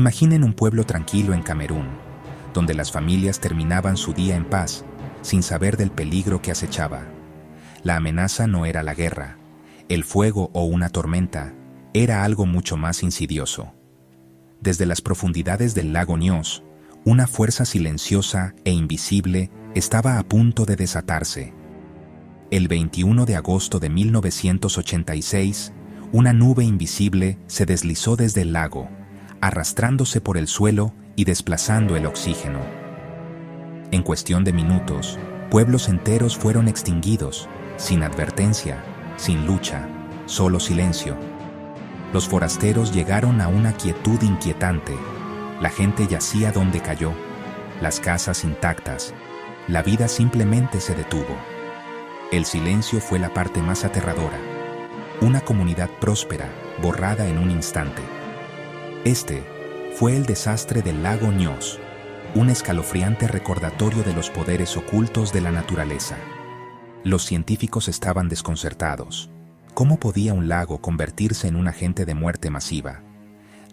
Imaginen un pueblo tranquilo en Camerún, donde las familias terminaban su día en paz, sin saber del peligro que acechaba. La amenaza no era la guerra, el fuego o una tormenta, era algo mucho más insidioso. Desde las profundidades del lago Nyos, una fuerza silenciosa e invisible estaba a punto de desatarse. El 21 de agosto de 1986, una nube invisible se deslizó desde el lago, arrastrándose por el suelo y desplazando el oxígeno. En cuestión de minutos, pueblos enteros fueron extinguidos, sin advertencia, sin lucha, solo silencio. Los forasteros llegaron a una quietud inquietante. La gente yacía donde cayó, las casas intactas. La vida simplemente se detuvo. El silencio fue la parte más aterradora. Una comunidad próspera, borrada en un instante. Este fue el desastre del lago Nyos, un escalofriante recordatorio de los poderes ocultos de la naturaleza. Los científicos estaban desconcertados. ¿Cómo podía un lago convertirse en un agente de muerte masiva?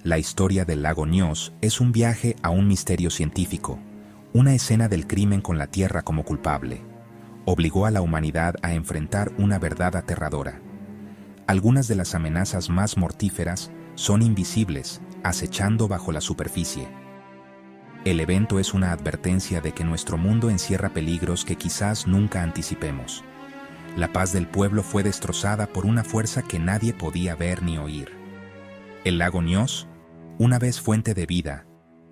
La historia del lago Nyos es un viaje a un misterio científico, una escena del crimen con la Tierra como culpable. Obligó a la humanidad a enfrentar una verdad aterradora. Algunas de las amenazas más mortíferas son invisibles, acechando bajo la superficie. El evento es una advertencia de que nuestro mundo encierra peligros que quizás nunca anticipemos. La paz del pueblo fue destrozada por una fuerza que nadie podía ver ni oír. El lago Nyos, una vez fuente de vida,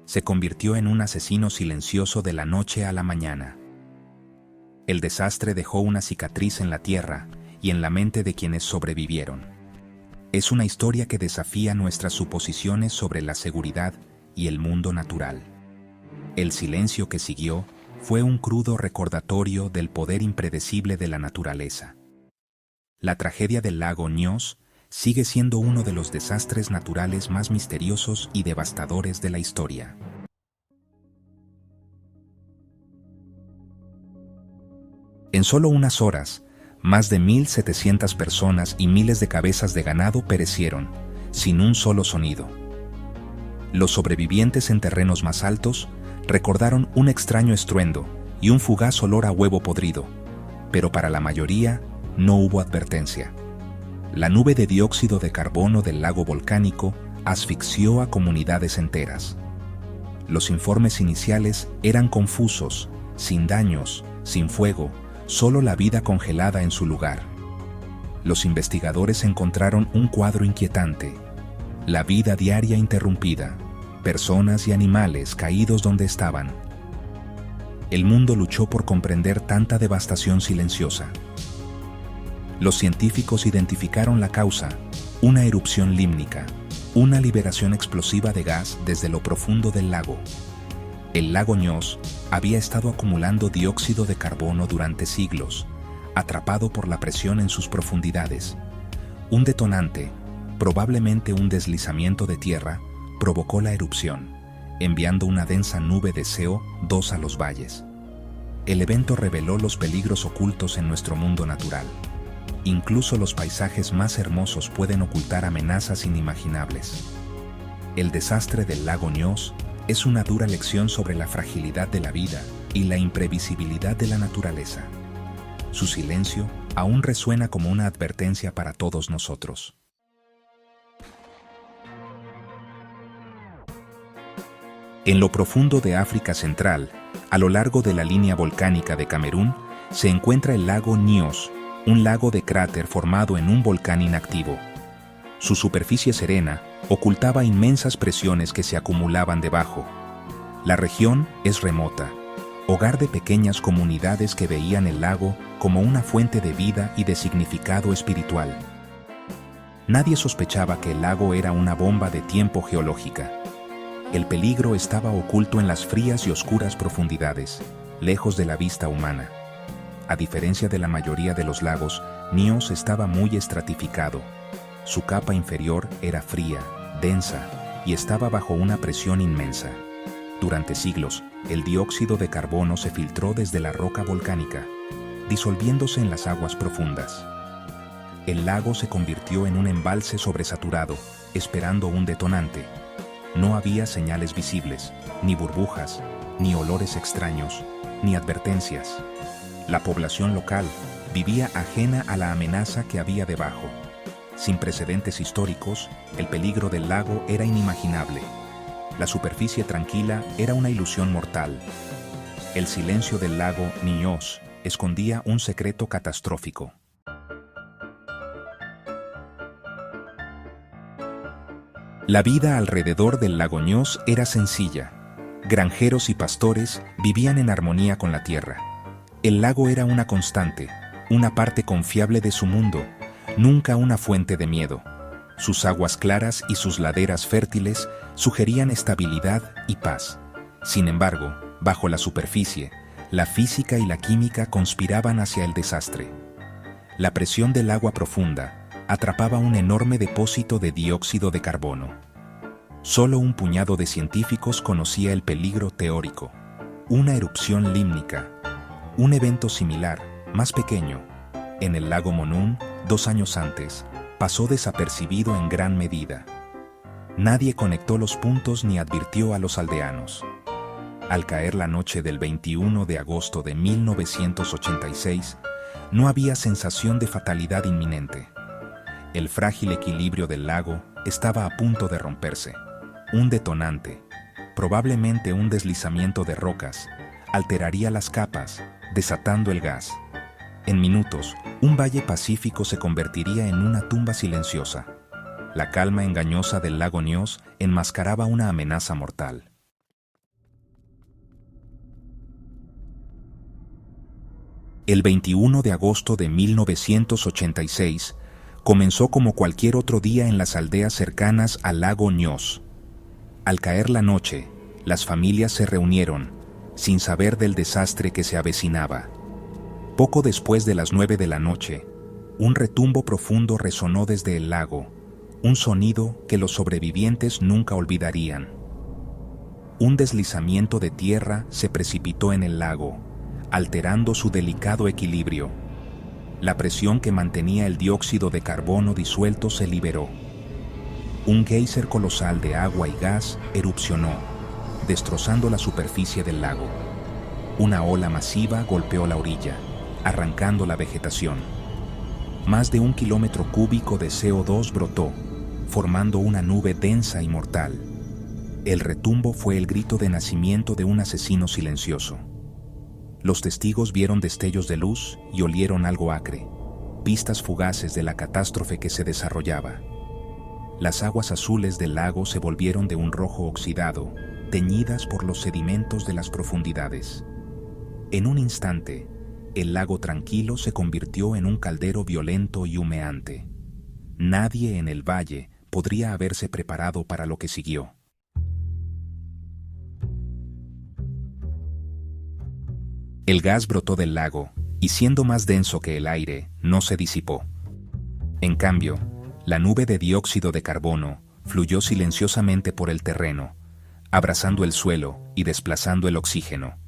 se convirtió en un asesino silencioso de la noche a la mañana. El desastre dejó una cicatriz en la tierra y en la mente de quienes sobrevivieron. Es una historia que desafía nuestras suposiciones sobre la seguridad y el mundo natural. El silencio que siguió fue un crudo recordatorio del poder impredecible de la naturaleza. La tragedia del lago Nyos sigue siendo uno de los desastres naturales más misteriosos y devastadores de la historia. En solo unas horas, más de 1.700 personas y miles de cabezas de ganado perecieron, sin un solo sonido. Los sobrevivientes en terrenos más altos recordaron un extraño estruendo y un fugaz olor a huevo podrido, pero para la mayoría no hubo advertencia. La nube de dióxido de carbono del lago volcánico asfixió a comunidades enteras. Los informes iniciales eran confusos, sin daños, sin fuego, solo la vida congelada en su lugar. Los investigadores encontraron un cuadro inquietante: la vida diaria interrumpida, personas y animales caídos donde estaban. El mundo luchó por comprender tanta devastación silenciosa. Los científicos identificaron la causa: una erupción límnica, una liberación explosiva de gas desde lo profundo del lago. El lago Nyos había estado acumulando dióxido de carbono durante siglos, atrapado por la presión en sus profundidades. Un detonante, probablemente un deslizamiento de tierra, provocó la erupción, enviando una densa nube de CO2 a los valles. El evento reveló los peligros ocultos en nuestro mundo natural. Incluso los paisajes más hermosos pueden ocultar amenazas inimaginables. El desastre del lago Nyos es una dura lección sobre la fragilidad de la vida y la imprevisibilidad de la naturaleza. Su silencio aún resuena como una advertencia para todos nosotros. En lo profundo de África Central, a lo largo de la línea volcánica de Camerún, se encuentra el lago Nyos, un lago de cráter formado en un volcán inactivo. Su superficie serena ocultaba inmensas presiones que se acumulaban debajo. La región es remota, hogar de pequeñas comunidades que veían el lago como una fuente de vida y de significado espiritual. Nadie sospechaba que el lago era una bomba de tiempo geológica. El peligro estaba oculto en las frías y oscuras profundidades, lejos de la vista humana. A diferencia de la mayoría de los lagos, Nyos estaba muy estratificado. Su capa inferior era fría, densa, y estaba bajo una presión inmensa. Durante siglos, el dióxido de carbono se filtró desde la roca volcánica, disolviéndose en las aguas profundas. El lago se convirtió en un embalse sobresaturado, esperando un detonante. No había señales visibles, ni burbujas, ni olores extraños, ni advertencias. La población local vivía ajena a la amenaza que había debajo. Sin precedentes históricos, el peligro del lago era inimaginable. La superficie tranquila era una ilusión mortal. El silencio del lago Nyos escondía un secreto catastrófico. La vida alrededor del lago Nyos era sencilla. Granjeros y pastores vivían en armonía con la tierra. El lago era una constante, una parte confiable de su mundo, nunca una fuente de miedo. Sus aguas claras y sus laderas fértiles sugerían estabilidad y paz. Sin embargo, bajo la superficie, la física y la química conspiraban hacia el desastre. La presión del agua profunda atrapaba un enorme depósito de dióxido de carbono. Solo un puñado de científicos conocía el peligro teórico. Una erupción límnica. Un evento similar, más pequeño, en el lago Monún, 2 años antes, pasó desapercibido en gran medida. Nadie conectó los puntos ni advirtió a los aldeanos. Al caer la noche del 21 de agosto de 1986, no había sensación de fatalidad inminente. El frágil equilibrio del lago estaba a punto de romperse. Un detonante, probablemente un deslizamiento de rocas, alteraría las capas, desatando el gas. En minutos, un valle pacífico se convertiría en una tumba silenciosa. La calma engañosa del lago Nyos enmascaraba una amenaza mortal. El 21 de agosto de 1986 comenzó como cualquier otro día en las aldeas cercanas al lago Nyos. Al caer la noche, las familias se reunieron, sin saber del desastre que se avecinaba. Poco después de las 9 de la noche, un retumbo profundo resonó desde el lago, un sonido que los sobrevivientes nunca olvidarían. Un deslizamiento de tierra se precipitó en el lago, alterando su delicado equilibrio. La presión que mantenía el dióxido de carbono disuelto se liberó. Un geyser colosal de agua y gas erupcionó, destrozando la superficie del lago. Una ola masiva golpeó la orilla, arrancando la vegetación. Más de 1 kilómetro cúbico de CO2 brotó, formando una nube densa y mortal. El retumbo fue el grito de nacimiento de un asesino silencioso. Los testigos vieron destellos de luz y olieron algo acre, pistas fugaces de la catástrofe que se desarrollaba. Las aguas azules del lago se volvieron de un rojo oxidado, teñidas por los sedimentos de las profundidades. En un instante, el lago tranquilo se convirtió en un caldero violento y humeante. Nadie en el valle podría haberse preparado para lo que siguió. El gas brotó del lago y, siendo más denso que el aire, no se disipó. En cambio, la nube de dióxido de carbono fluyó silenciosamente por el terreno, abrazando el suelo y desplazando el oxígeno.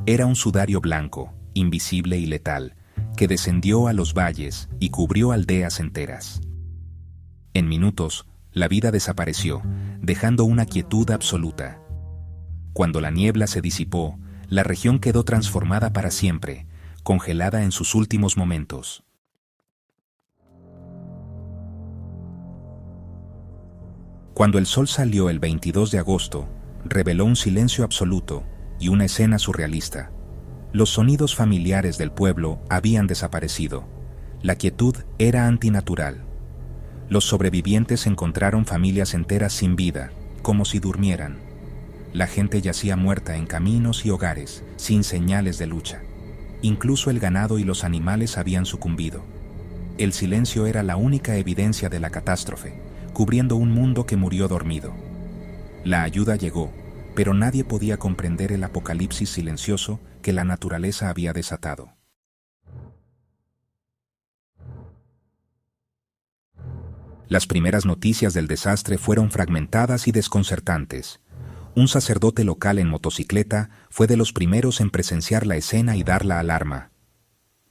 Era un sudario blanco, invisible y letal, que descendió a los valles y cubrió aldeas enteras. En minutos, la vida desapareció, dejando una quietud absoluta. Cuando la niebla se disipó, la región quedó transformada para siempre, congelada en sus últimos momentos. Cuando el sol salió el 22 de agosto, reveló un silencio absoluto y una escena surrealista. Los sonidos familiares del pueblo habían desaparecido. La quietud era antinatural. Los sobrevivientes encontraron familias enteras sin vida, como si durmieran. La gente yacía muerta en caminos y hogares, sin señales de lucha. Incluso el ganado y los animales habían sucumbido. El silencio era la única evidencia de la catástrofe, cubriendo un mundo que murió dormido. La ayuda llegó, pero nadie podía comprender el apocalipsis silencioso que la naturaleza había desatado. Las primeras noticias del desastre fueron fragmentadas y desconcertantes. Un sacerdote local en motocicleta fue de los primeros en presenciar la escena y dar la alarma.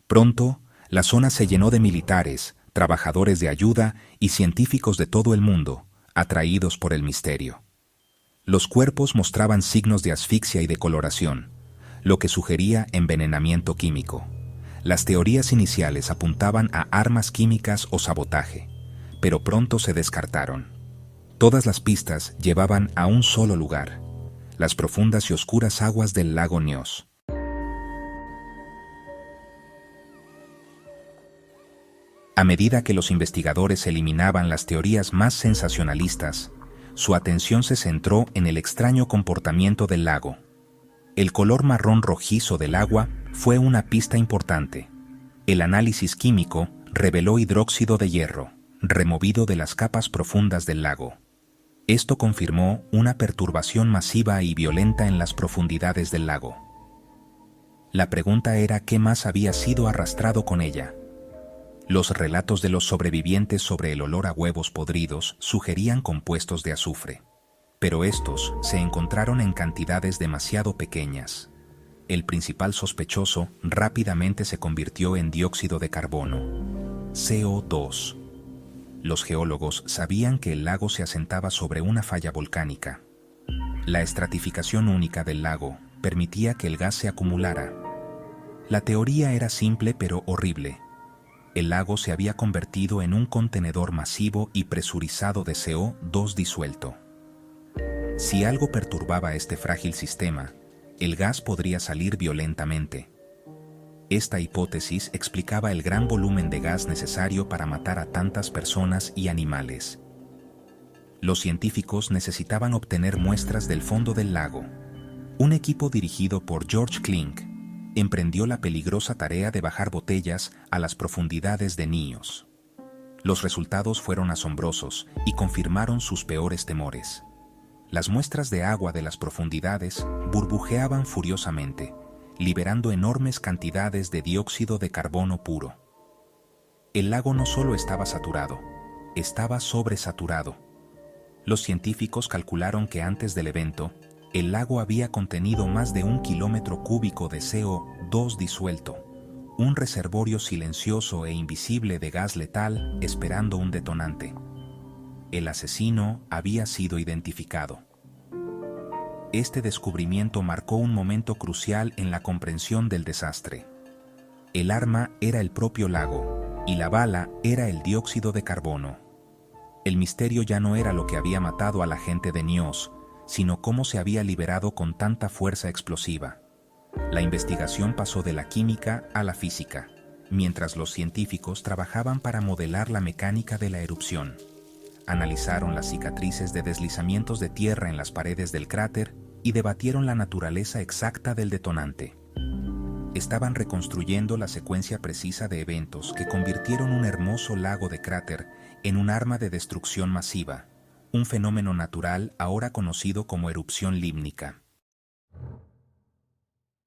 Pronto, la zona se llenó de militares, trabajadores de ayuda y científicos de todo el mundo, atraídos por el misterio. Los cuerpos mostraban signos de asfixia y decoloración, lo que sugería envenenamiento químico. Las teorías iniciales apuntaban a armas químicas o sabotaje, pero pronto se descartaron. Todas las pistas llevaban a un solo lugar: las profundas y oscuras aguas del lago Nyos. A medida que los investigadores eliminaban las teorías más sensacionalistas, su atención se centró en el extraño comportamiento del lago. El color marrón rojizo del agua fue una pista importante. El análisis químico reveló hidróxido de hierro, removido de las capas profundas del lago. Esto confirmó una perturbación masiva y violenta en las profundidades del lago. La pregunta era qué más había sido arrastrado con ella. Los relatos de los sobrevivientes sobre el olor a huevos podridos sugerían compuestos de azufre, pero estos se encontraron en cantidades demasiado pequeñas. El principal sospechoso rápidamente se convirtió en dióxido de carbono, CO2. Los geólogos sabían que el lago se asentaba sobre una falla volcánica. La estratificación única del lago permitía que el gas se acumulara. La teoría era simple pero horrible. El lago se había convertido en un contenedor masivo y presurizado de CO2 disuelto. Si algo perturbaba este frágil sistema, el gas podría salir violentamente. Esta hipótesis explicaba el gran volumen de gas necesario para matar a tantas personas y animales. Los científicos necesitaban obtener muestras del fondo del lago. Un equipo dirigido por George Klink emprendió la peligrosa tarea de bajar botellas a las profundidades de Nyos. Los resultados fueron asombrosos y confirmaron sus peores temores. Las muestras de agua de las profundidades burbujeaban furiosamente, liberando enormes cantidades de dióxido de carbono puro. El lago no solo estaba saturado, estaba sobresaturado. Los científicos calcularon que antes del evento, el lago había contenido más de 1 kilómetro cúbico de CO2 disuelto, un reservorio silencioso e invisible de gas letal esperando un detonante. El asesino había sido identificado. Este descubrimiento marcó un momento crucial en la comprensión del desastre. El arma era el propio lago, y la bala era el dióxido de carbono. El misterio ya no era lo que había matado a la gente de Nyos, sino cómo se había liberado con tanta fuerza explosiva. La investigación pasó de la química a la física, mientras los científicos trabajaban para modelar la mecánica de la erupción. Analizaron las cicatrices de deslizamientos de tierra en las paredes del cráter y debatieron la naturaleza exacta del detonante. Estaban reconstruyendo la secuencia precisa de eventos que convirtieron un hermoso lago de cráter en un arma de destrucción masiva, un fenómeno natural ahora conocido como erupción límnica.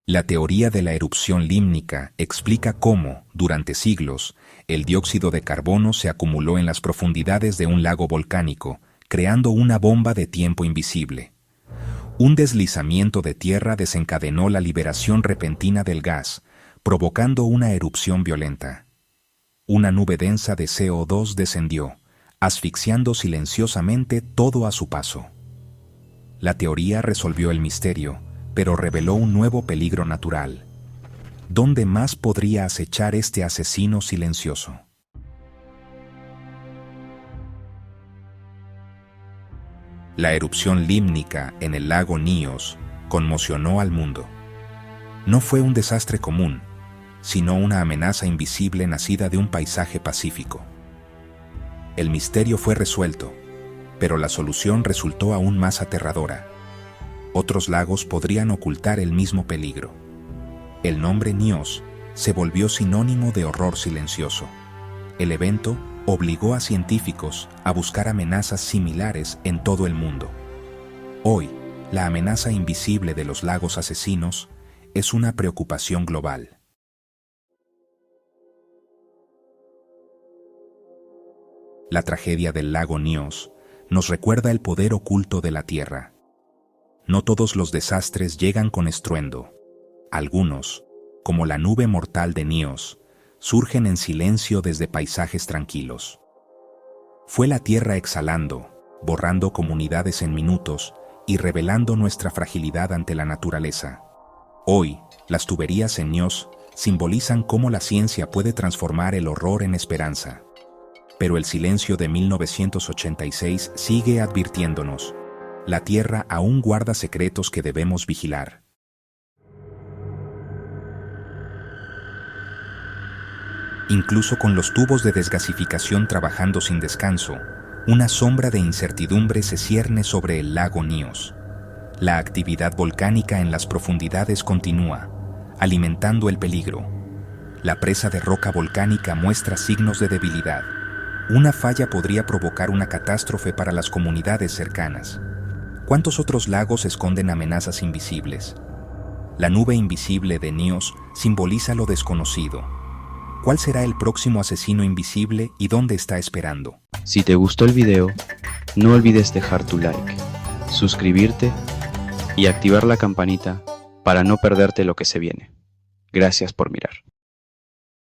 La teoría de la erupción límnica explica cómo, durante siglos, el dióxido de carbono se acumuló en las profundidades de un lago volcánico, creando una bomba de tiempo invisible. Un deslizamiento de tierra desencadenó la liberación repentina del gas, provocando una erupción violenta. Una nube densa de CO2 descendió, asfixiando silenciosamente todo a su paso. La teoría resolvió el misterio, pero reveló un nuevo peligro natural. ¿Dónde más podría acechar este asesino silencioso? La erupción límnica en el lago Nyos conmocionó al mundo. No fue un desastre común, sino una amenaza invisible nacida de un paisaje pacífico. El misterio fue resuelto, pero la solución resultó aún más aterradora. Otros lagos podrían ocultar el mismo peligro. El nombre Nyos se volvió sinónimo de horror silencioso. El evento obligó a científicos a buscar amenazas similares en todo el mundo. Hoy, la amenaza invisible de los lagos asesinos es una preocupación global. La tragedia del lago Nyos nos recuerda el poder oculto de la Tierra. No todos los desastres llegan con estruendo. Algunos, como la nube mortal de Nyos, surgen en silencio desde paisajes tranquilos. Fue la Tierra exhalando, borrando comunidades en minutos y revelando nuestra fragilidad ante la naturaleza. Hoy, las tuberías en Niós simbolizan cómo la ciencia puede transformar el horror en esperanza. Pero el silencio de 1986 sigue advirtiéndonos: la Tierra aún guarda secretos que debemos vigilar. Incluso con los tubos de desgasificación trabajando sin descanso, una sombra de incertidumbre se cierne sobre el lago Niós. La actividad volcánica en las profundidades continúa, alimentando el peligro. La presa de roca volcánica muestra signos de debilidad. Una falla podría provocar una catástrofe para las comunidades cercanas. ¿Cuántos otros lagos esconden amenazas invisibles? La nube invisible de Niós simboliza lo desconocido. ¿Cuál será el próximo asesino invisible y dónde está esperando? Si te gustó el video, no olvides dejar tu like, suscribirte y activar la campanita para no perderte lo que se viene. Gracias por mirar.